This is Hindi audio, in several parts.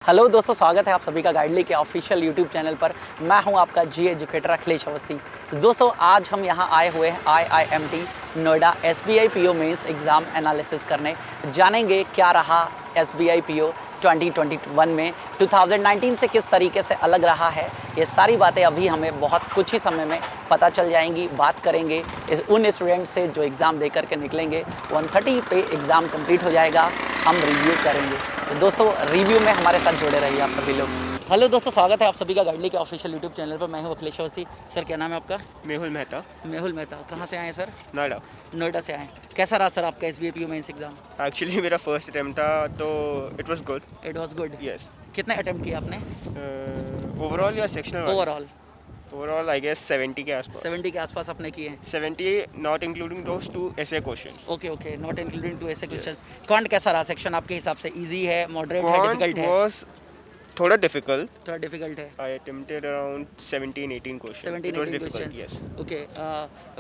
हेलो दोस्तों, स्वागत है आप सभी का गाइडली के ऑफिशियल यूट्यूब चैनल पर। मैं हूं आपका जी एजुकेटर अखिलेश अवस्थी। दोस्तों, आज हम यहां आए हुए हैं IIMT Noida SBI PO mains exam analysis करने। जानेंगे क्या रहा SBI PO 2021 में 2019 से किस तरीके से अलग रहा है। ये सारी बातें अभी हमें बहुत कुछ ही समय में पता चल जाएंगी। बात करेंगे उन स्टूडेंट से जो एग्ज़ाम दे करके निकलेंगे। 130 पे एग्ज़ाम कंप्लीट हो जाएगा, हम रिव्यू करेंगे। तो दोस्तों, रिव्यू में हमारे साथ जुड़े रहिए आप सभी लोग। हेलो दोस्तों, स्वागत है आप सभी का गाइडली के ऑफिशियल यूट्यूब चैनल पर। मैं हूं अखिलेश अवस्थी। सर, क्या नाम है आपका? मेहुल मेहता। मेहुल मेहता। कहाँ से आए हैं सर? नोएडा। नोएडा से आए हैं। कैसा रहा सर आपका SBI PO mains exam? Actually मेरा फर्स्ट अटेम्प्ट था तो it was good. It was good. Yes. कितने अटेम्प्ट किए आपने ओवरऑल या सेक्शनल? ओवरऑल आई गेस 70 के आसपास। 70 के आसपास आपने किए हैं। 70 नॉट इंक्लूडिंग दोस टू ऐसे questions. Okay, not including two ऐसे क्वेश्चन। क्वांट कैसा रहा सेक्शन आपके हिसाब से? इजी है, मॉडरेट है, डिफिकल्ट है? वाज थोड़ा डिफिकल्ट। थोड़ा डिफिकल्ट है। आई attempted around 17-18 questions. 17-18 difficult, questions. Yes. Okay.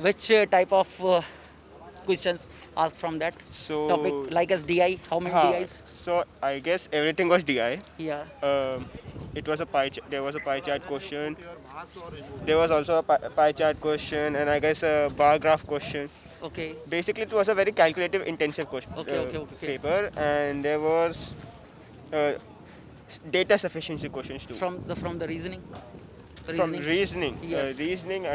Which type of questions asked from that So topic? Like as DI, how many DIs? So I guess everything was DI. Yeah. It was a there was a pie chart question. There was also a pie chart question, and I guess a bar graph question. Okay. Basically, it was a very calculative intensive question. Okay. Paper, and there was data sufficiency questions too. From the reasoning. From reasoning. Yes. Reasoning.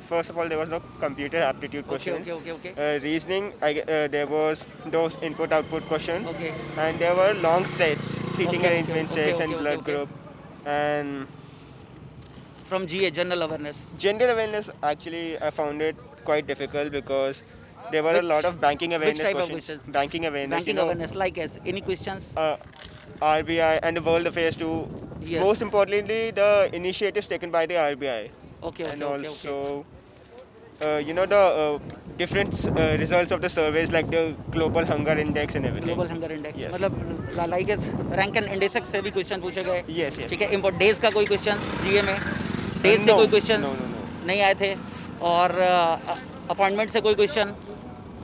First of all, there was no computer aptitude question. Okay. Reasoning. There was those input-output question. Okay. And there were long sets, seating Okay, arrangement okay, sets, okay, and okay, blood okay. group, and From GA, general awareness. general awareness. Actually, I found it quite difficult because there were a lot of banking awareness Which type of questions. questions? Banking awareness. Banking awareness, like as any questions? RBI and the world affairs too. Yes. Most importantly, the initiatives taken by the RBI. Okay. And also, the different results of the surveys like the global hunger index and everything. Global hunger index, Yes. मतलब like as rank and index से भी क्वेश्चन पूछे गए। Yes. ठीक है। इम्पोर्ट डेज का कोई क्वेश्चन GA में? डेज से No. कोई क्वेश्चन No. नहीं आए थे। और अपॉइंटमेंट से कोई question?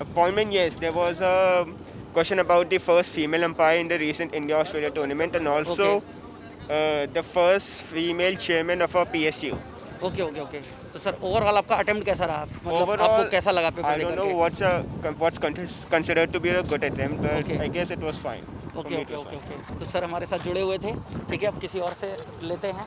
Appointment, yes. There was a question about the first female umpire in the recent India-Australia tournament, and also the first female chairman of a PSU. Okay. तो सर, ओवरऑल आपका अटेम्प्ट कैसा रहा? मतलब Overall, आपको कैसा लगा paper I they don't know करके? what's considered to be a good attempt, but Okay. I guess it was fine. For me, it was fine. Okay. तो सर हमारे साथ जुड़े हुए थे। ठीक है, अब किसी और से लेते हैं।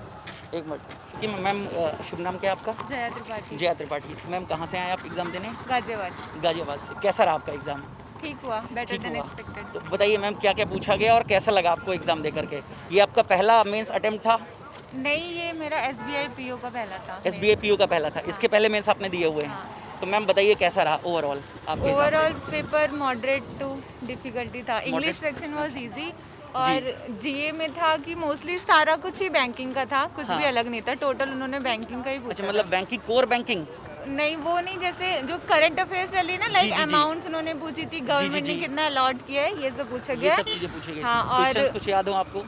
एक मिनट कि मैम, शुभ नाम क्या है आपका? जया त्रिपाठी। जया त्रिपाठी। मैम, कहाँ से आए आप एग्ज़ाम देने? गाजियाबाद। गाजियाबाद से। कैसा रहा आपका एग्ज़ाम? ठीक हुआ, बेटर ठीक देन हुआ। एक्सपेक्टेड। तो बताइए मैम, क्या क्या पूछा गया और कैसा लगा आपको एग्ज़ाम दे करके? ये आपका पहला मेंस अटेम्प्ट था? नहीं, ये मेरा SBI PO का पहला था। SBI PO का पहला था। इसके पहले मेंस आपने दिए हुए हैं। हाँ। तो मैम बताइए कैसा रहा ओवरऑल आपके हिसाब से? Overall paper moderate to difficulty था। इंग्लिश सेक्शन वाज इजी, और GA में था कि मोस्टली सारा कुछ ही बैंकिंग का था, कुछ भी अलग नहीं था। टोटल उन्होंने बैंकिंग का ही पूछा। अच्छा, मतलब बैंकिंग, कोर बैंकिंग? नहीं, वो नहीं, जैसे जो करंट अफेयर्स चली है ना, लाइक जी। अमाउंट्स उन्होंने पूछी थी, गवर्नमेंट ने कितना अलॉट किया है, ये सब पूछा ये गया। सब चीज़ें पूछी गई। हाँ, और क्वेश्चंस कुछ याद हो आपको?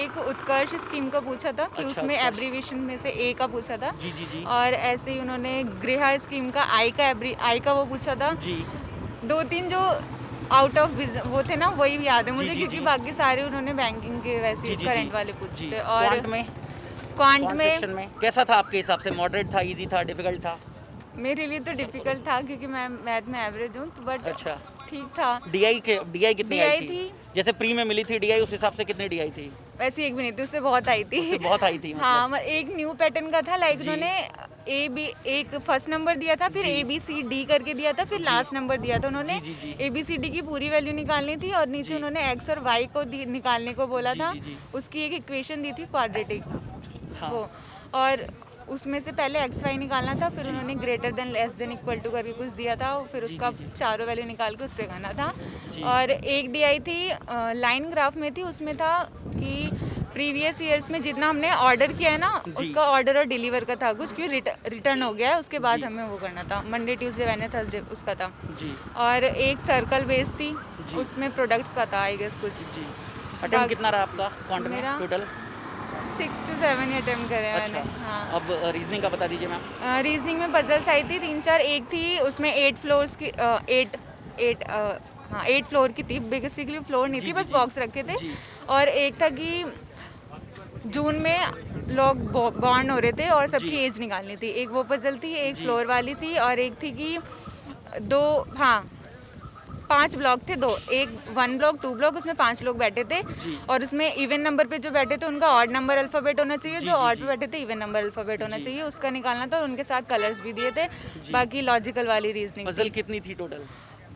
एक उत्कर्ष स्कीम का पूछा था कि अच्छा, उसमें उत्कर्ष। एब्रीविएशन में से A का पूछा था। जी। और ऐसे ही उन्होंने गृह स्कीम का I का वो पूछा था। जी। 2-3 जो आउट ऑफ वो थे ना, वही याद है मुझे, जी, क्योंकि जी। बाकी सारे उन्होंने बैंकिंग के वैसे जी। करंट वाले पूछे जी। थे। और क्वांट में? क्वांट क्वांट में सेक्शन में कैसा था आपके हिसाब से? मॉडरेट था, इजी था, डिफिकल्ट था? मेरे लिए तो डिफिकल्ट था, क्योंकि मैं मैथ में एवरेज हूँ, तो बट अच्छा। ठीक था। DI कितनी आई DI थी? जैसे प्री में मिली थी DI, उस हिसाब से कितनी DI थी? वैसे एक भी नहीं थी, उससे बहुत आई थी। उससे बहुत आई थी मतलब। हाँ, एक न्यू पैटर्न का था, लाइक उन्होंने एक फर्स्ट नंबर दिया था, फिर ABCD करके दिया था, फिर लास्ट नंबर दिया था। उन्होंने जी। ABCD की पूरी वैल्यू निकालनी थी, और नीचे उन्होंने X और Y को निकालने को बोला था। जी। उसकी एक इक्वेशन दी थी क्वाड्रेटिक, हाँ। वो, और उसमें से पहले XY निकालना था, फिर उन्होंने greater than less than equal to करके कुछ दिया था, फिर उसका चारों वैल्यू निकाल के उससे करना था। और एक DI थी, लाइन ग्राफ में थी, उसमें था कि प्रीवियस ईयर्स में जितना हमने ऑर्डर किया है ना, उसका ऑर्डर और डिलीवर का था कुछ, क्यों रिटर्न हो गया है, उसके बाद हमें वो करना था। मंडे, ट्यूसडे, वेडनेसडे, थर्सडे उसका था। जी। और एक सर्कल बेस थी, उसमें प्रोडक्ट्स का था, आई गेस कुछ। जी। अटेम्प्ट कितना रहा आपका क्वांट में मेरा टोटल? 6 to 7 अटेम्प्ट करे अच्छा। मैंने। हाँ। अब रीजनिंग का बता दीजिए मैम। रीजनिंग में पजल्स आई थी 3-4। एक थी उसमें 8 फ्लोर्स की 8 फ्लोर की थी, बेसिकली फ्लोर नहीं थी, बस बॉक्स रखे थे। और एक था कि जून में लोग बॉर्न हो रहे थे और सबकी एज निकालनी थी। एक वो पजल थी, एक फ्लोर वाली थी और एक थी कि 5 ब्लॉक थे, 1 ब्लॉक 2 ब्लॉक, उसमें 5 लोग बैठे थे और उसमें इवन नंबर पे जो बैठे थे उनका ऑड नंबर अल्फ़ाबेट होना चाहिए, जो ऑड पे बैठे थे इवन नंबर अल्फ़ाबेट होना चाहिए, उसका निकालना था। और उनके साथ कलर्स भी दिए थे, बाकी लॉजिकल वाली रीजनिंग। पजल कितनी थी टोटल?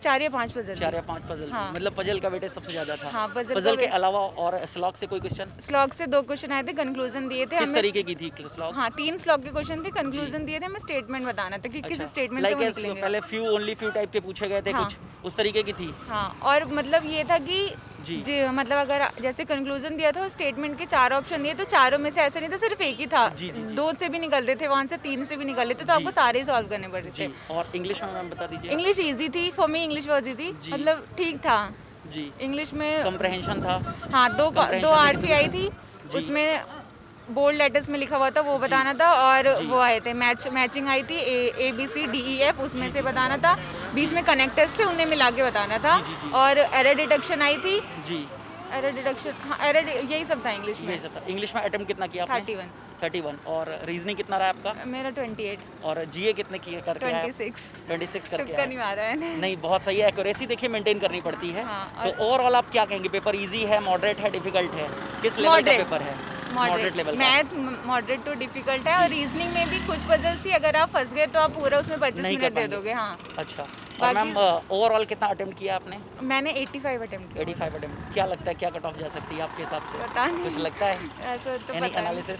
4 या 5 पजल। 4 या 5 पजल। हाँ। मतलब पजल का वेटेज सबसे ज्यादा था। हाँ, पजल के अलावा और स्लॉग से कोई क्वेश्चन? स्लॉग से 2 क्वेश्चन आए थे, कंक्लूजन दिए थे किस हमें। तरीके की थी स्लॉग? हाँ, 3 स्लॉग के क्वेश्चन थे, कंक्लूजन दिए थे, हमें स्टेटमेंट बताना था कि किस स्टेटमेंट से वो निकलेंगे। पहले फ्यू टाइप के पूछे गए थे हाँ। कुछ उस तरीके की थी। हाँ, और मतलब ये था कि जी। मतलब अगर जैसे कंक्लूजन दिया था स्टेटमेंट के 4 ऑप्शन दिए, तो चारों में से ऐसा नहीं था सिर्फ एक ही था। 2 से भी निकल रहे थे, वहाँ से 3 से भी निकल रहे थे, तो आपको सारे ही सॉल्व करने पड़ रहे थे। और इंग्लिश में मैम बता दीजिए। इंग्लिश इजी थी, for me English was easy, मतलब ठीक था जी। इंग्लिश में। कंप्रहेंशन था। हाँ, 2 आरसी आई थी, उसमें बोल्ड लेटर्स में लिखा हुआ था वो बताना था, और वो आए थे मैचिंग आई थी ABCDEF, उसमें से बताना था। बीच में कनेक्टर्स थे, उन्हें मिला के बताना था। और एरर डिटेक्शन आई थी जी। एरर डिटेक्शन, हाँ एरर, यही सब था इंग्लिश में। इंग्लिश में अटेम्प्ट कितना किया आपने? 31। और रीजनिंग कितना रहा आपका? मेरा 28। और जीए कितने किए करके आए? 26 करके तुक्का नहीं मारा है। नहीं, बहुत सही है। एक्यूरेसी देखिए मेंटेन करनी पड़ती है। हाँ, तो ओवरऑल आप क्या कहेंगे, पेपर इजी है, मॉडरेट है, डिफिकल्ट है, किस लेवल का पेपर है? Moderate level. Math moderate to difficult है, और रीजनिंग में भी कुछ पजल्स थी, अगर आप फंस गए तो आप पूरा उसमें 25 मिनट दे दोगे। हाँ। अच्छा। और मैम ओवरऑल कितना अटेम्प्ट किया आपने? मैंने 85 अटेम्प्ट किया। 85 अटेम्प्ट। क्या लगता है क्या कट ऑफ जा सकती है आपके हिसाब से? पता नहीं, कुछ लगता है? ऐसा तो एनी पता नहीं। एनालिसिस?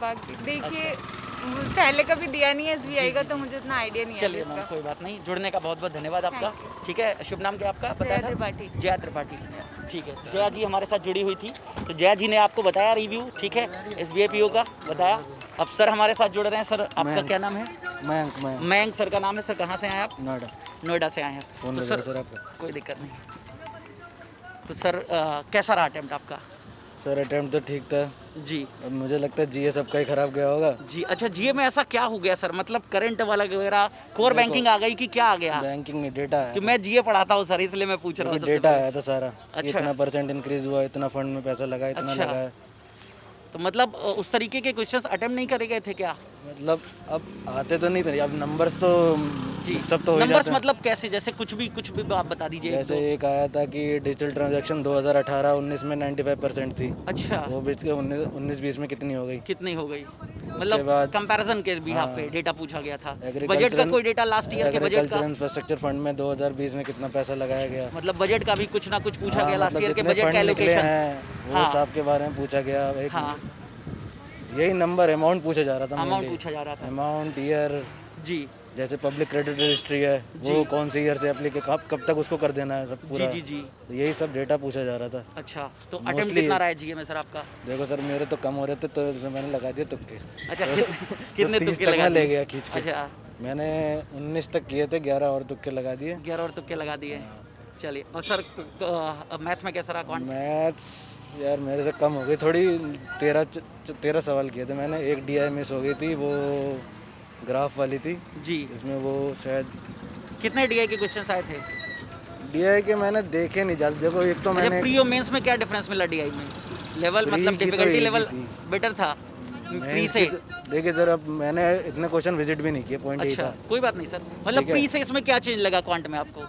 बाकी देखिए, पहले कभी दिया नहीं है SBI का, तो मुझे उतना आइडिया नहीं है चलिए इसका। मैम, कोई बात नहीं। जुड़ने का बहुत बहुत धन्यवाद आपका। ठीक है, शुभ नाम क्या आपका बताया था? त्रिपाठी। जया त्रिपाठी। ठीक है, जया जी हमारे साथ जुड़ी हुई थी, तो जया जी ने आपको बताया रिव्यू, ठीक है, SBI PO का बताया। अब सर हमारे साथ जुड़ रहे हैं। सर आपका क्या नाम है? मयंक सर का नाम है। सर कहाँ से आए आप? नोएडा से आए हैं। तो सर आपका कोई दिक्कत नहीं। तो सर कैसा रहा अटेम्प्ट आपका? सर अटेम्प्ट तो ठीक था जी। अब मुझे लगता है जीए सबका ही खराब गया होगा जी। अच्छा, जीए में ऐसा क्या हो गया सर? मतलब करंट वाला वगैरह, कोर बैंकिंग आ गई कि क्या आ गया? बैंकिंग में डेटा आया कि मैं जीए पढ़ाता हूँ सर, इसलिए मैं पूछ रहा हूँ। डेटा आया था सारा। अच्छा। इतना % इंक्रीज हुआ, इतना फंड में पैसा लगा, इतना अच्छा। लगा है। तो मतलब उस तरीके के क्वेश्चंस अटेम्प्ट नहीं करे गए थे क्या? मतलब अब आते तो नहीं थे, अब नंबर्स तो जी। सब तो हो ही नंबर्स जाते हैं। मतलब कैसे? जैसे कुछ भी आप बता दीजिए। जैसे एक आया था कि डिजिटल ट्रांजैक्शन 2018-19 में 95% थी, अच्छा। वो बीच के 19-20 में कितनी हो गई? कितनी हो गई? मतलब बाद- कंपैरिजन के बिहाफ पे हाँ। डेटा पूछा गया था। बजट का एग्रीकल्चरल कोई डेटा लास्ट ईयर के बजट एग्रीकल्चर का? इंफ्रास्ट्रक्चर फंड में 2020 में कितना पैसा लगाया गया? मतलब बजट का भी कुछ ना कुछ पूछा गया, लास्ट मतलब ईयर के जितने बजट फंड का निकले एलोकेशन। हैं वो हाँ। सब के बारे में पूछा गया। एक हाँ, यही नंबर अमाउंट पूछा जा रहा था। अमाउंट पूछा जा रहा था अमाउंट, ईयर, जी। जैसे पब्लिक क्रेडिट रजिस्ट्री है वो कौन सी ईयर से एप्लीकेशन कब तक उसको कर देना है, सब पूरा। जी। तो यही सब डेटा पूछा जा रहा था। अच्छा, तो अटेम्प्ट कितना रहा है जीए में सर आपका? देखो सर, मेरे तो कम हो रहे थे तो मैंने लगा दिए तुक्के। अच्छा, कितने तो 30 तुक्के तक लगा मैं ले दिए? गया खींच के। अच्छा, मैंने 19 तक किए थे, 11 और तुक्के लगा दिए। 11 और तुक्के लगा दिए। चलिए, और सर मैथ में कैसा रहा? क्वांट? मैथ्स यार मेरे से कम हो गई थोड़ी। 13 सवाल किए थे मैंने। एक DI मिस हो गई थी, वो ग्राफ वाली थी जी। इसमें, वो शायद। कितने DI के क्वेश्चंस आए थे? DI के मैंने देखे नहीं ज़्यादा। देखो एक तो अच्छा, मैंने प्री और मेंस में क्या डिफरेंस मिला DI में? लेवल प्री मतलब की तो डिफिकल्टी easy लेवल थी। बेटर था प्री मेंस से? की देखिए सर, अब मैंने इतने क्वेश्चन विजिट भी नहीं किए, पॉइंट यही अच्छा, था। कोई बात नहीं सर। मतलब ठीक है। प्री से इसमें क्या चेंज लगा क्वांट में आपको?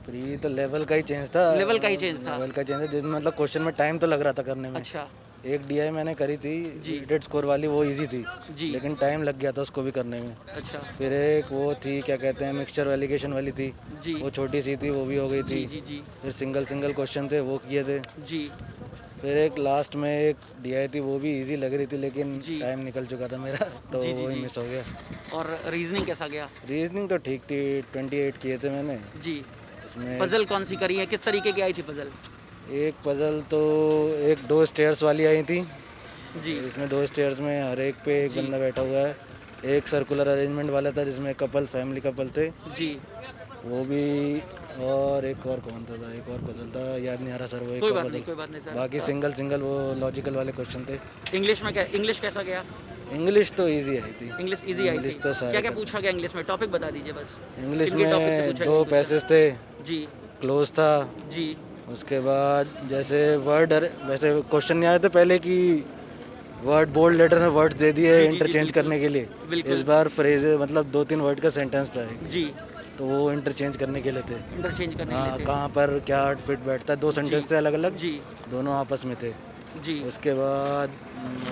प्री तो लेवल का ही चेंज था। लेवल का ही चेंज था। लेवल का चेंज है, जिसमें मतलब क्वेश्चन में टाइम तो लग रहा था करने में। अच्छा एक DI मैंने करी थी जी। डेट स्कोर वाली, वो इजी थी जी। लेकिन टाइम लग गया था उसको भी करने में। अच्छा फिर एक वो थी, क्या कहते हैं, मिक्सचर वैलिडेशन वाली थी, जी वो छोटी सी थी, वो भी हो गई जी थी। जी जी फिर सिंगल क्वेश्चन थे, वो किए थे। जी। फिर एक लास्ट में एक DI थी, वो भी इजी लग रही थी लेकिन जी। टाइम निकल चुका था मेरा, तो जी, जी, वो जी। मिस हो गया। और रीजनिंग कैसा गया? रीजनिंग तो ठीक थी, 28 किए थे मैंने जी। उसमें। पजल कौन सी करी है? किस तरीके की आई थी पजल? एक पजल तो एक 2 स्टेयर्स वाली आई थी, जी इसमें 2 स्टेयर्स में हर एक पे एक जी। बंदा बैठा हुआ है। एक सर्कुलर अरेंजमेंट वाला था जिसमें फैमिली कपल थे, जी। वो भी। और एक और कौन था, एक और पजल था, याद नहीं आ रहा सर वो। एक कोई और बात पजल। नहीं, कोई बात नहीं सर। बाकी सिंगल वो लॉजिकल वाले क्वेश्चन थे। इंग्लिश में क्या? इंग्लिश कैसा गया? इंग्लिश तो इजी आई थी। इंग्लिश इजी आई इंग्लिश थी? तो सारे क्या क्या कर- पूछा गया इंग्लिश में? टॉपिक बता दीजिए बस। इंग्लिश किन-किन topic से में पूछा 2 गया पैसेज थे, जी क्लोज था, जी उसके बाद जैसे वर्ड वैसे क्वेश्चन नहीं आए थे पहले कि वर्ड बोल्ड लेटर में वर्ड्स दे दिए इंटरचेंज करने के लिए। बिल्कुल। इस बार फ्रेज मतलब 2-3 वर्ड का सेंटेंस था एक, जी, तो वो इंटरचेंज करने के लिए थे। इंटरचेंज करने के हाँ, लिए कहाँ पर क्या फिट बैठता है, 2 सेंटेंस थे अलग अलग, जी दोनों आपस में थे। जी। उसके बाद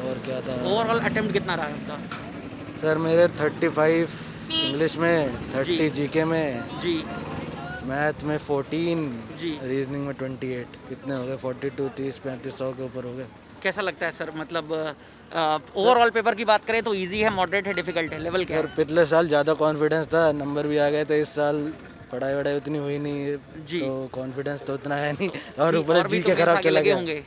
और क्या था ओवरऑल अटेम्प्ट कितना रहा आपका? सर, मेरे 35 इंग्लिश में, 30 जीके में, जी मैथ में 14, जी। रीजनिंग में 28। कितने हो गए? 42, 30, 35, 100 के ऊपर हो गए। कैसा लगता है सर, मतलब ओवरऑल पेपर की बात करें तो इजी है, मॉडरेट है, डिफिकल्ट है, लेवल क्या यार है? पिछले साल ज़्यादा कॉन्फिडेंस था, नंबर भी आ गए थे। इस साल पढ़ाई वढ़ाई उतनी हुई नहीं जी। तो कॉन्फिडेंस तो उतना है नहीं, और ऊपर और भी जी तो के मेंस खराब आगे चला लगे गया। होंगे,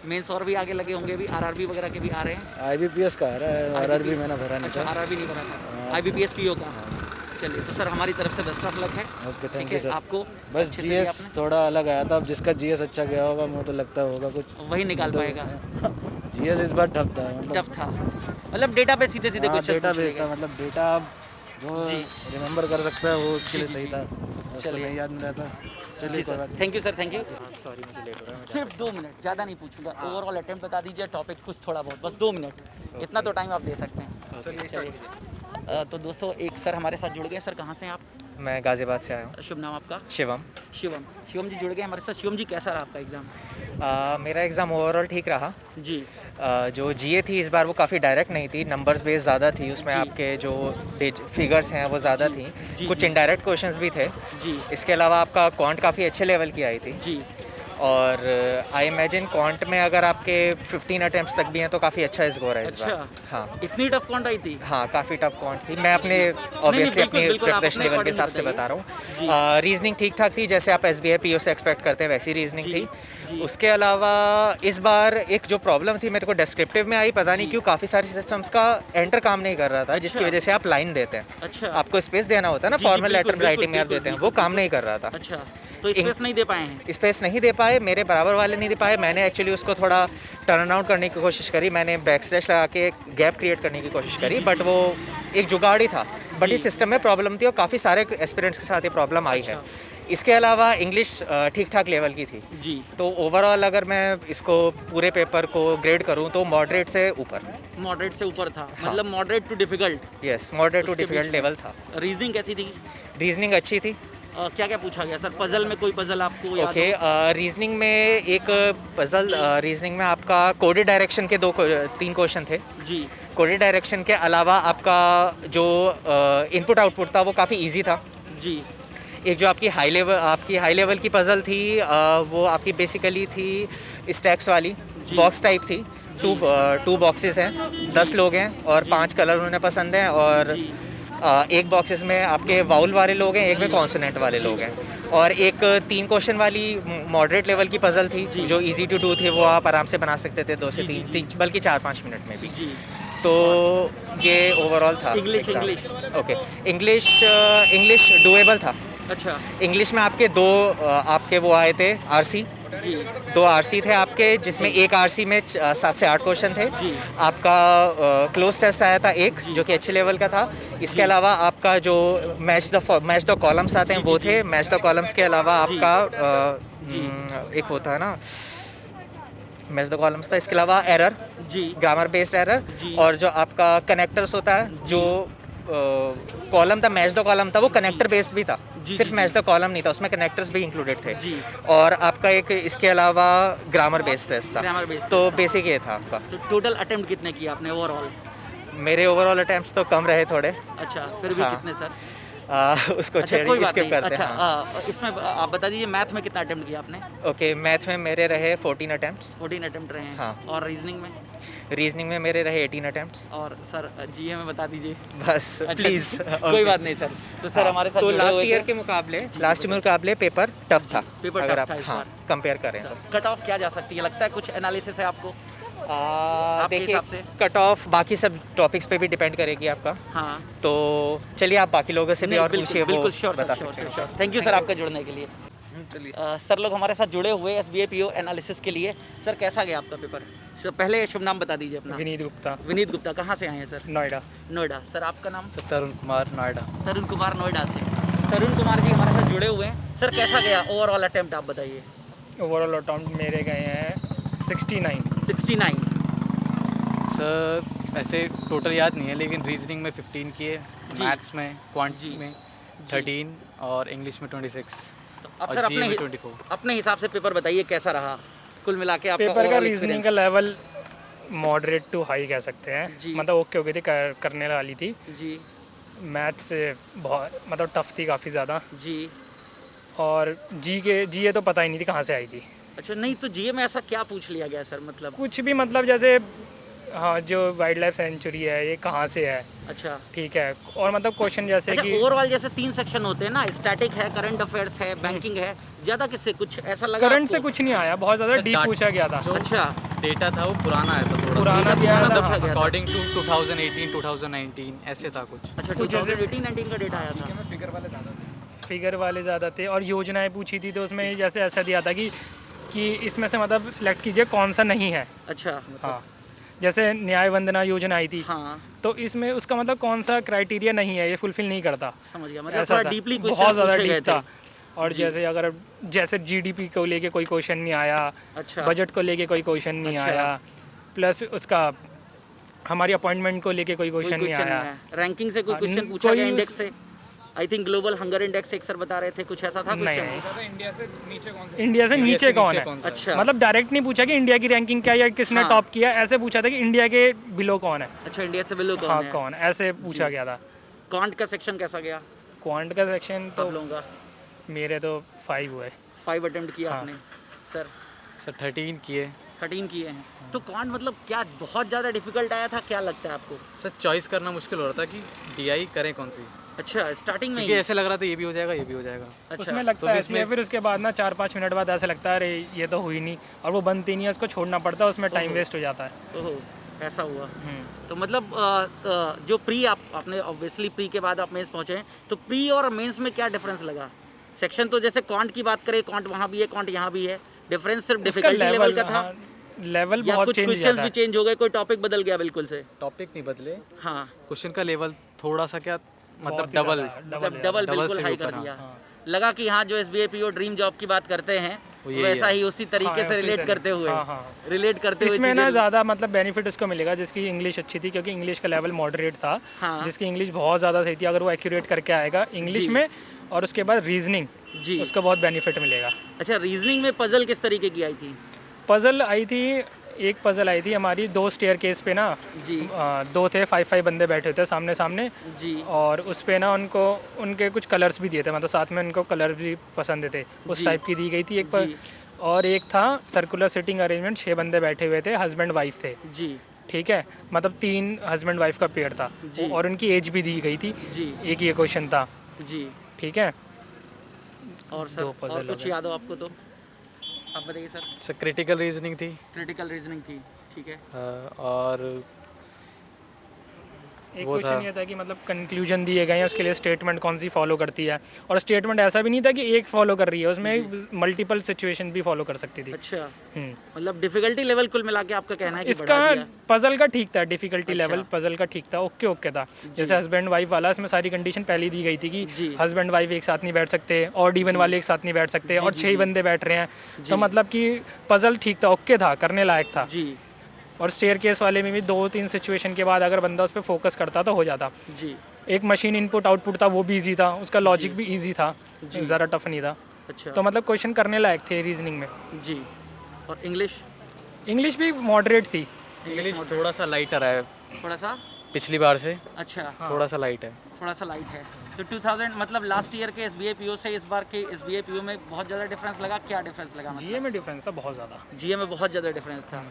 मेंस और भी आगे लगे होंगे, अभी आरआरबी वगैरह के भी आ रहे हैं। IBPS का आ रहा है, RRB मैंने भरा नहीं अच्छा, था। आरआरबी नहीं भरा था, आईबीपीएस पीओ का। चलिए, तो सर हमारी तरफ से बेस्ट ऑफ लक है। ओके, ठीक थैंक है, यू सर। आपको बस अच्छे से दिया GS थोड़ा अलग आया था, अब जिसका GS अच्छा गया होगा मुझे तो लगता होगा कुछ आपने, वही निकाल तो, पाएगा। GS इस बार टफ था, मतलब टफ था, मतलब डेटा पे सीधे सीधे क्वेश्चन डेटा पूछ बेस्ड था, लेंगे। मतलब डेटा जो जी। रिमेंबर कर सकता है वो उसके लिए सही था, उसको चलिए। नहीं याद नहीं रहता। जी चलिए कोई सर, बात नहीं। Thank you sir, thank you. सिर्फ 2 मिनट, ज़्यादा नहीं पूछूंगा। ओवरऑल अटेम्प्ट बता दीजिए, टॉपिक कुछ थोड़ा बहुत, बस 2 मिनट, इतना तो टाइम आप दे सकते हैं। चलिए। तो दोस्तों, एक सर हमारे साथ जुड़ गए। सर कहाँ से हैं आप? मैं गाज़ियाबाद से आया हूँ। शुभ नाम आपका? शिवम। शिवम जी जुड़ गए हमारे साथ। शिवम जी, कैसा रहा आपका एग्ज़ाम? मेरा एग्ज़ाम ओवरऑल ठीक रहा। जी जो जीए थी इस बार वो काफ़ी डायरेक्ट नहीं थी, नंबर्स बेस ज़्यादा थी, उसमें जी। आपके जो फिगर्स हैं वो ज़्यादा जी, थी, जी, कुछ जी। इनडायरेक्ट क्वेश्चंस भी थे। जी इसके अलावा आपका क्वांट काफ़ी अच्छे लेवल की आई थी, जी। और आई इमेजिन क्वांट में अगर आपके 15 अटेम्प्ट्स तक भी हैं तो काफ़ी अच्छा स्कोर है इस बार। अच्छा, हाँ इतनी टफ कौन आई थी? हाँ, काफ़ी टफ क्वांट थी। मैं अपने ऑब्वियसली बिल्कुल, अपनी बिल्कुल, आप प्रिपरेशन अपने लेवल के according हिसाब से बताइए। बता रहा जी। हूँ। रीजनिंग ठीक ठाक थी, जैसे आप SBI PO से एक्सपेक्ट करते हैं वैसी रीजनिंग जी, थी। जी। उसके अलावा इस बार एक जो प्रॉब्लम थी मेरे को डिस्क्रिप्टिव में आई, पता नहीं जी। क्यों काफ़ी सारी सिस्टम्स का एंटर काम नहीं कर रहा था, जिसकी अच्छा। वजह से आप लाइन देते हैं, अच्छा, आपको स्पेस देना होता है ना, जी, जी, फॉर्मल बिल्कुल, लेटर राइटिंग में आप बिल्कुल, देते हैं, बिल्कुल, वो काम नहीं कर रहा था। अच्छा, तो स्पेस नहीं दे पाए हैं? स्पेस नहीं दे पाए, मेरे बराबर वाले नहीं दे पाए। मैंने एक्चुअली उसको थोड़ा टर्न आउट करने की कोशिश करी, मैंने बैक स्लैश लगा के गैप क्रिएट करने की कोशिश करी, बट वो एक जुगाड़ ही था, बट जी। इस सिस्टम में प्रॉब्लम थी और काफ़ी सारे एस्पिरेंट्स के साथ ये प्रॉब्लम आई है। इसके अलावा इंग्लिश ठीक ठाक लेवल की थी, जी। तो ओवरऑल अगर मैं इसको पूरे पेपर को ग्रेड करूं तो मॉडरेट से ऊपर। मॉडरेट से ऊपर था, हाँ। मतलब moderate to difficult. Yes, moderate to उसके बीच डिफिकल्ट में। लेवल था। रीजनिंग कैसी थी? रीजनिंग अच्छी थी। क्या क्या पूछा गया सर? पजल में कोई पजल आपको याद ओके, हो? रीजनिंग में एक पजल, रीजनिंग में आपका कोडेड डायरेक्शन के 3 क्वेश्चन थे। जी कोडेड डायरेक्शन के अलावा आपका जो इनपुट आउटपुट था वो काफ़ी इजी था। जी एक जो आपकी हाई लेवल की पजल थी, वो आपकी बेसिकली थी स्टैक्स वाली, जी। बॉक्स टाइप थी। टू बॉक्सेस हैं, 10 लोग हैं और 5 कलर उन्हें पसंद हैं, और जी एक बॉक्सेस में आपके वाउल वाले लोग हैं, एक में जी। कॉन्सोनेंट वाले लोग हैं, और एक 3 क्वेश्चन वाली मॉडरेट लेवल की पजल थी जी। जो इजी टू डू थी, वो आप आराम से बना सकते थे 2 से जी, 3 जी, बल्कि 4-5 मिनट में भी। जी। तो ये ओवरऑल था। English exam। English okay, English doable था। अच्छा, इंग्लिश में आपके 2 आपके वो आए थे आरसी, जी 2 आरसी थे आपके, जिसमें एक आरसी में 7 से 8 क्वेश्चन थे। जी। आपका क्लोज टेस्ट आया था एक, जो कि अच्छे लेवल का था। इसके अलावा आपका जो मैच द कॉलम्स आते हैं जी, वो जी, थे। मैच द कॉलम्स के अलावा जी। आपका जी। एक होता है ना, मैच द कॉलम्स था। इसके अलावा एरर, जी ग्रामर बेस्ड एरर, जी। और जो आपका कनेक्टर्स होता है, जो कॉलम था, मैच द कॉलम था, वो कनेक्टर बेस्ड भी था, जी, सिर्फ जी, मैच द कॉलम नहीं था, उसमें कनेक्टर्स भी इंक्लूडेड थे। जी। और आपका एक इसके अलावा ग्रामर बेस्ड टेस्ट था। Grammar based तो test था। बेसिक ये था आपका। तो टोटल अटेम्प्ट कितने किए आपने ओवरऑल? मेरे ओवरऑल अटेम्प्ट्स तो कम रहे थोड़े। अच्छा, फिर भी हाँ। कितने सर? उसको अच्छा, कोई छेड़िए, बात स्किप नहीं। करते अच्छा, हैं। हाँ। इसमें आप बता दीजिए मैथ में कितना अटेम्प्ट किया आपने? ओके, मैथ में मेरे रहे 14 अटेम्प्ट्स। 14 अटेम्प्ट रहे हैं। हाँ। और रीजनिंग में? रीजनिंग में मेरे रहे 18 अटेम्प्ट्स। और सर जीए में बता दीजिए। बस अच्छा, प्लीज़। कोई बात नहीं सर। तो सर हमारे साथ तो जुड़े लास्ट हुए ईयर थे। के मुकाबले पेपर टफ था। पेपर अगर टफ आप था इस हाँ बार। कंपेयर करें तो। कट ऑफ क्या जा सकती है, लगता है कुछ एनालिसिस है आपको? आपके देखिए, हिसाब से? कट ऑफ बाकी सब टॉपिक्स पे भी डिपेंड करेगी आपका। हाँ, तो चलिए आप बाकी लोगों से भी नहीं, और बिल्कुल, पूछिए, वो बिल्कुल श्योर बता सर, श्योर सकते हैं। श्योर। थैंक यू सर आपका जुड़ने के लिए। सर लोग हमारे साथ जुड़े हुए SBI PO एनालिसिस के लिए। सर कैसा गया आपका पेपर? सर पहले शुभ नाम बता दीजिए अपना। विनीत गुप्ता, विनीत गुप्ता, कहाँ से आए हैं सर? नोएडा। नोएडा। सर आपका नाम? तरुण कुमार, नोएडा। तरुण कुमार, नोएडा से। तरुण कुमार जी हमारे साथ जुड़े हुए हैं। सर कैसा गया ओवरऑल अटेम्प्ट, आप बताइए। ओवरऑल अटेम्प्ट मेरे गए हैं 69। 69। सर ऐसे टोटल याद नहीं है, लेकिन रीजनिंग में 15 किए, मैथ्स में, क्वांट में 13 और इंग्लिश में 26 तो अब और सर GA में 24। अपने हिसाब से पेपर बताइए कैसा रहा कुल मिला के आपका पेपर का overall रीजनिंग experience? का लेवल मॉडरेट टू हाई कह सकते हैं, जी। मतलब ओके ओके थी, करने वाली थी। जी मैथ्स बहुत मतलब टफ थी काफ़ी ज़्यादा, जी। और जीए तो पता ही नहीं थी कहाँ से आई थी। अच्छा नहीं तो जीए में ऐसा क्या पूछ लिया गया सर, मतलब? कुछ भी मतलब जैसे हाँ जो वाइल्ड लाइफ सेंचुरी है ये कहाँ से है, अच्छा ठीक है, और मतलब क्वेश्चन जैसे अच्छा कि ओवरऑल जैसे 3 सेक्शन होते हैं ना, स्टैटिक है, करंट अफेयर्स है, बैंकिंग है, ज़्यादा किससे कुछ ऐसा लगा करंट से आपको? कुछ नहीं आया, बहुत ज़्यादा सर, डीप पूछा गया था। अच्छा डेटा था वो पुराना है, तो थोड़ा पुराना भी आया पुराना था, पूछा गया था। अकॉर्डिंग टू 2018 2019 ऐसे था कुछ। अच्छा कुछ ऐसे- 2018-19 का डेटा आया था। फिगर वाले ज़्यादा थे, और योजनाएं पूछी थी तो उसमें जैसे ऐसा दिया था कि इसमें से मतलब सिलेक्ट कीजिए कौन सा नहीं है। अच्छा हाँ, जैसे न्याय वंदना योजना आई थी, हाँ तो इसमें उसका मतलब कौन सा क्राइटेरिया नहीं है, ये फुलफिल नहीं करता। समझ गया, मतलब ऐसा थोड़ा था, डीपली बहुत क्वेश्चन ज़्यादा पूछे गए डीप थे। था। और जैसे अगर जैसे जीडीपी को लेके कोई क्वेश्चन नहीं आया, अच्छा बजट को लेके कोई क्वेश्चन नहीं अच्छा। आया, प्लस उसका हमारी अपॉइंटमेंट को लेके कोई कोई क्वेश्चन नहीं क्वेश्चन नहीं आया। है। रैंकिंग से कोई हाँ, क्वेश्चन पूछा कोई गया उस- इंडेक्स से? I think global hunger index एक सर बता रहे थे, कुछ ऐसा था नहीं, क्वेश्चन? इंडिया से नीचे कौन है, अच्छा मतलब डायरेक्ट नहीं पूछा कि इंडिया की रैंकिंग क्या है या किसने हाँ। टॉप किया, ऐसे पूछा था कि इंडिया के बिलो कौन है। अच्छा इंडिया से बिलो कौन हाँ है? कौन, ऐसे पूछा गया था। क्वांट का सेक्शन कैसा गया क्वांट का सेक्शन आप तो लोगों का? मेरे तो 5 हुए। 5 अटेम्प्ट किया हाँ। आपने सर? सर 13 किए। 13 किए हैं। तो क्वांट मतलब क्या बहुत ज़्यादा डिफिकल्ट आया था, क्या लगता है आपको? सर चॉइस करना मुश्किल हो रहा था कि DI करें कौन सी, अच्छा स्टार्टिंग में क्योंकि ही? ऐसे लग रहा था ये भी हो जाएगा ये भी हो जाएगा। अच्छा उसमें लगता तो है इसमें- ऐसे है, फिर उसके बाद ना 4-5 मिनट बाद ऐसा लगता है अरे ये तो हुई नहीं, और वो बनती नहीं है, उसको छोड़ना पड़ता है, उसमें टाइम वेस्ट हो जाता है। ओहो ऐसा हुआ। तो मतलब जो प्री आपने ऑब्वियसली प्री के बाद आप मेंस पहुंचे हैं, तो प्री और मेंस में क्या डिफरेंस लगा? सेक्शन तो जैसे क्वांट की बात करें, क्वांट वहाँ भी है, क्वांट यहाँ भी है, डिफरेंस सिर्फ उसका डिफिकल्टी लेवल का था लेवल या बहुत कुछ चेंज क्वेश्चंस जाता भी है। चेंज हो गए, कोई टॉपिक बदल गया बिल्कुल से? टॉपिक नहीं बदले, हाँ क्वेश्चन का लेवल थोड़ा सा क्या मतलब बहुत ही डबल। ज़्यादा, मतलब डबल डबल बिल्कुल से हाई ऊपर, कर हाँ। दिया। लगा कि हाँ जो SBI PO ड्रीम जॉब की बात करते हैं वो यही वैसा है। ही उसी तरीके हाँ, से उसी रिलेट तरीके। करते हुए हाँ, हाँ। रिलेट करते हुए इसमें ना चीज़ें- ज़्यादा मतलब बेनिफिट उसको मिलेगा जिसकी इंग्लिश अच्छी थी, क्योंकि इंग्लिश का लेवल मॉडरेट था। हाँ। जिसकी इंग्लिश बहुत ज़्यादा सही थी, अगर वो एक्यूरेट करके आएगा इंग्लिश जी। में, और उसके बाद रीजनिंग, जी उसको बहुत बेनिफिट मिलेगा। अच्छा रीजनिंग में पजल किस तरीके की आई थी? पज़ल आई थी, एक पज़ल आई थी हमारी 2 स्टेयर केस पे ना, जी 2 थे, 5 बंदे बैठे थे सामने सामने, जी और उस पे ना उनको उनके कुछ कलर्स भी दिए थे, मतलब साथ में उनको कलर भी पसंद थे, उस जी। टाइप की दी गई थी एक पर। जी। और एक था सर्कुलर सिटिंग अरेंजमेंट, 6 बंदे बैठे हुए थे, हस्बैंड वाइफ थे, जी ठीक है, मतलब 3 हस्बैंड वाइफ का पेयर था, जी। और उनकी एज भी दी गई थी, जी एक ये क्वेश्चन था, जी। ठीक है। और सर दो puzzle और हो कुछ गए। याद हो आपको तो आप बताइए सर। सर क्रिटिकल रीजनिंग थी, क्रिटिकल रीजनिंग थी, ठीक है। और एक वो क्वेश्चन था। ये था कि मतलब कंक्लूजन दिए गए हैं, उसके लिए स्टेटमेंट कौन सी फॉलो करती है, और स्टेटमेंट ऐसा भी नहीं था कि एक फॉलो कर रही है, उसमें मल्टीपल सिचुएशन भी फॉलो कर सकती थी। अच्छा हम्म। मतलब डिफिकल्टी लेवल कुल मिला के आपका कहना है कि इसका बढ़ा दिया? पजल का ठीक था, डिफिकल्टी अच्छा। लेवल पजल का ठीक था, ओके ओके था। जैसे हस्बैंड वाइफ वाला, इसमें सारी कंडीशन पहले ही दी गई थी कि जी। हस्बैंड वाइफ एक साथ नहीं बैठ सकते, और इवन वाले एक साथ नहीं बैठ सकते, और 6 बंदे बैठ रहे हैं, तो मतलब कि पजल ठीक था, ओके था, करने लायक था। जी और स्टेयर केस वाले में भी 2-3 सिचुएशन के बाद अगर बंदा उस पर फोकस करता तो हो जाता। जी एक मशीन इनपुट आउटपुट था, वो भी इजी था, उसका लॉजिक भी इजी था, ज़्यादा टफ नहीं था, अच्छा तो मतलब क्वेश्चन करने लायक थे रीजनिंग में। जी। और इंग्लिश? इंग्लिश भी मॉडरेट थी। इंग्लिश थोड़ा सा लाइटर है थोड़ा सा पिछली बार से, अच्छा थोड़ा सा लाइट है। थोड़ा सा लाइट है। तो 2000 मतलब लास्ट ईयर के SBI PO से इस बार के SBI PO में बहुत ज़्यादा डिफरेंस लगा? क्या डिफरेंस लगा? जीए में डिफरेंस था बहुत ज़्यादा, GA में बहुत ज़्यादा डिफरेंस था।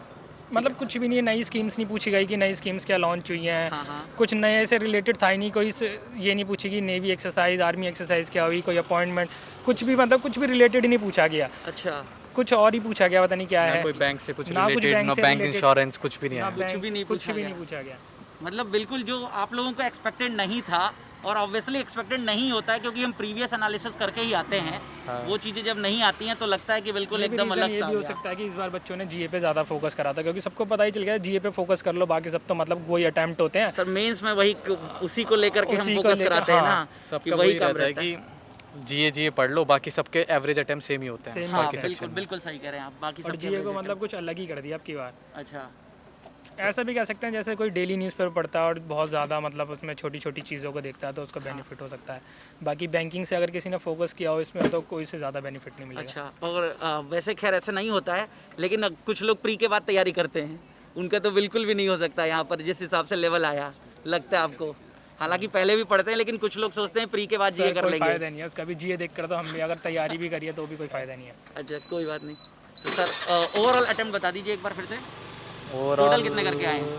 मतलब कुछ भी नहीं, नई स्कीम्स नहीं पूछी गई कि नई स्कीम्स क्या लॉन्च हुई हैं, हाँ, हाँ। कुछ नए से रिलेटेड था ही नहीं, कोई ये नहीं पूछी कि नेवी एक्सरसाइज, आर्मी एक्सरसाइज क्या हुई, कोई अपॉइंटमेंट, कुछ भी मतलब कुछ भी रिलेटेड ही नहीं पूछा गया, अच्छा कुछ और ही पूछा गया, पता नहीं क्या ना है, कोई बैंक से कुछ ना कुछ रिलेटेड, बैंक ना से बैंक related, इंश्योरेंस, कुछ भी नहीं ना आया। बैंक, भी नहीं कुछ पूछा भी गया। नहीं पूछा गया। मतलब बिल्कुल जो आप लोगों को एक्सपेक्टेड नहीं था, और ऑब्वियसली एक्सपेक्टेड नहीं होता है क्योंकि हम प्रीवियस एनालिसिस करके ही आते हैं। वो चीज़ें जब नहीं आती हैं तो लगता है कि बिल्कुल ये भी एकदम reason अलग ये सा भी आ हो गया। सकता है कि इस बार बच्चों ने जीए पे ज़्यादा फोकस करा था, क्योंकि सबको पता ही चल गया जीए पे फोकस कर लो, बाकी सब तो मतलब वही अटेम्प्ट होते हैं। सर मेंस में वही उसी को लेकर के हम उसी को फोकस लेकर, कराते हैं हाँ, ना कि सबका वही वही काम रहता है रहता है। कि जीए पढ़ लो, बाकी सबके एवरेज अटेम्प्ट सेम ही होते हैं Same हाँ बाकी बिल्कुल सेक्शन में। बिल्कुल सही कह रहे हैं आप। बाकी और सबके जीए को average मतलब कुछ अलग ही कर दिया अब की बार। attempt। अच्छा ऐसा भी कह सकते हैं जैसे कोई डेली न्यूज़पेपर पढ़ता है और बहुत ज़्यादा मतलब उसमें छोटी छोटी चीज़ों को देखता है तो उसको बेनिफिट हो सकता है। बाकी बैंकिंग से अगर किसी ने फोकस किया हो इसमें तो कोई से ज़्यादा बेनिफिट नहीं मिलेगा। अच्छा। और वैसे खैर ऐसा नहीं होता है, लेकिन कुछ लोग प्री के बाद तैयारी करते हैं, उनका तो बिल्कुल भी नहीं हो सकता यहाँ पर जिस हिसाब से लेवल आया लगता है आपको। हालांकि पहले भी पढ़ते हैं लेकिन कुछ लोग सोचते हैं प्री के बाद जीए सर, कर कोई लेंगे। फ़ायदा नहीं है उसका भी। जीए देख कर तो हम भी अगर तैयारी भी करिए तो भी कोई फ़ायदा नहीं है। अच्छा कोई बात नहीं। तो सर ओवरऑल अटेम्प्ट बता दीजिए एक बार फिर से, और टोटल कितने करके आए हैं?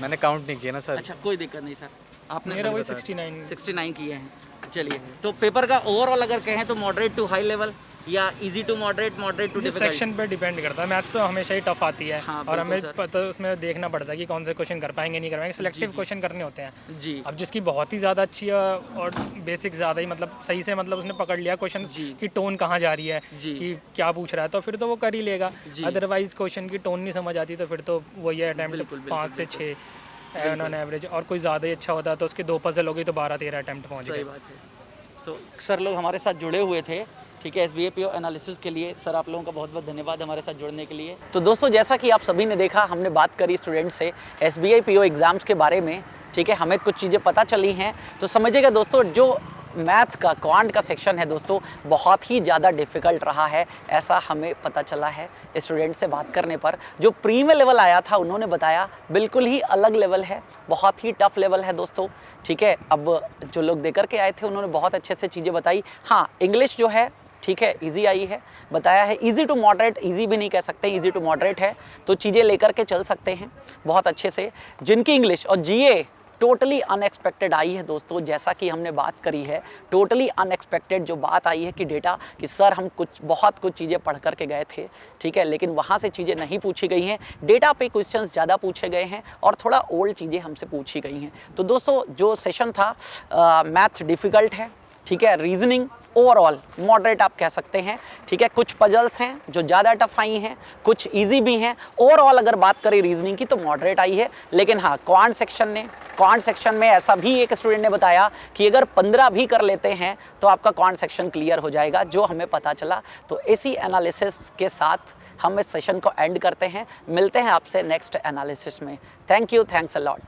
मैंने काउंट नहीं किया ना सर। अच्छा कोई दिक्कत नहीं सर, आपने मेरा सही वही बताया। 69 69 किए हैं। चलिए तो पेपर का ओवरऑल अगर कहें तो मॉडरेट टू हाई लेवल या easy to moderate, moderate to difficult? Section पे डिपेंड करता है। मैथ्स तो हमेशा ही टफ आती है हाँ, और बिल्कुल हमें सर। पता उसमें देखना पड़ता है कि कौन से क्वेश्चन कर पाएंगे नहीं कर पाएंगे। सिलेक्टिव क्वेश्चन करने होते हैं। जी अब जिसकी बहुत ही ज़्यादा अच्छी है और बेसिक ज़्यादा ही मतलब सही से मतलब उसने पकड़ लिया क्वेश्चन जी। की टोन कहाँ जा रही है जी। कि क्या पूछ रहा है तो फिर तो वो कर ही लेगा। जी। अदरवाइज क्वेश्चन की टोन नहीं समझ आती तो फिर तो वही है अटैम्प्ट बिल्कुल, 5 से 6 ऑन एवरेज। और कोई ज़्यादा ही अच्छा होता है तो उसके 2 पजल हो गई तो 12-13 अटैम्प्ट पहुँच सही गए। बात है। तो सर लोग हमारे साथ जुड़े हुए थे, ठीक है, SBI PO एनालिसिस के लिए। सर आप लोगों का बहुत बहुत धन्यवाद हमारे साथ जुड़ने के लिए। तो दोस्तों जैसा कि आप सभी ने देखा, हमने बात करी स्टूडेंट से SBI PO एग्ज़ाम्स के बारे में, ठीक है, हमें कुछ चीज़ें पता चली हैं। तो समझिएगा दोस्तों, जो मैथ का क्वांट का सेक्शन है दोस्तों बहुत ही ज़्यादा डिफ़िकल्ट रहा है, ऐसा हमें पता चला है स्टूडेंट से बात करने पर। जो प्री में लेवल आया था उन्होंने बताया बिल्कुल ही अलग लेवल है, बहुत ही टफ लेवल है दोस्तों, ठीक है। अब जो लोग देकर के आए थे उन्होंने बहुत अच्छे से चीज़ें बताई। हाँ इंग्लिश जो है ठीक है इजी आई है, बताया है। इजी टू मॉडरेट, इजी भी नहीं कह सकते, इजी टू मॉडरेट है, तो चीज़ें लेकर के चल सकते हैं बहुत अच्छे से। जिनकी इंग्लिश और जीए टोटली अनएक्सपेक्टेड आई है दोस्तों, जैसा कि हमने बात करी है, टोटली अनएक्सपेक्टेड जो बात आई है कि डेटा कि सर हम बहुत कुछ चीज़ें पढ़ करके गए थे, ठीक है, लेकिन वहाँ से चीज़ें नहीं पूछी गई हैं, डेटा पे क्वेश्चंस ज़्यादा पूछे गए हैं और थोड़ा ओल्ड चीज़ें हमसे पूछी गई हैं। तो दोस्तों जो सेशन था मैथ्स डिफ़िकल्ट है, ठीक है, रीजनिंग ओवरऑल मॉडरेट आप कह सकते हैं, ठीक है। कुछ पजल्स हैं जो ज़्यादा टफ आई हैं, कुछ इजी भी हैं। ओवरऑल अगर बात करें रीजनिंग की तो मॉडरेट आई है। लेकिन हाँ क्वांट सेक्शन में ऐसा भी एक स्टूडेंट ने बताया कि अगर 15 भी कर लेते हैं तो आपका क्वांट सेक्शन क्लियर हो जाएगा, जो हमें पता चला। तो इसी एनालिसिस के साथ हम इस सेशन को एंड करते हैं। मिलते हैं आपसे नेक्स्ट एनालिसिस में। Thank you, thanks a lot.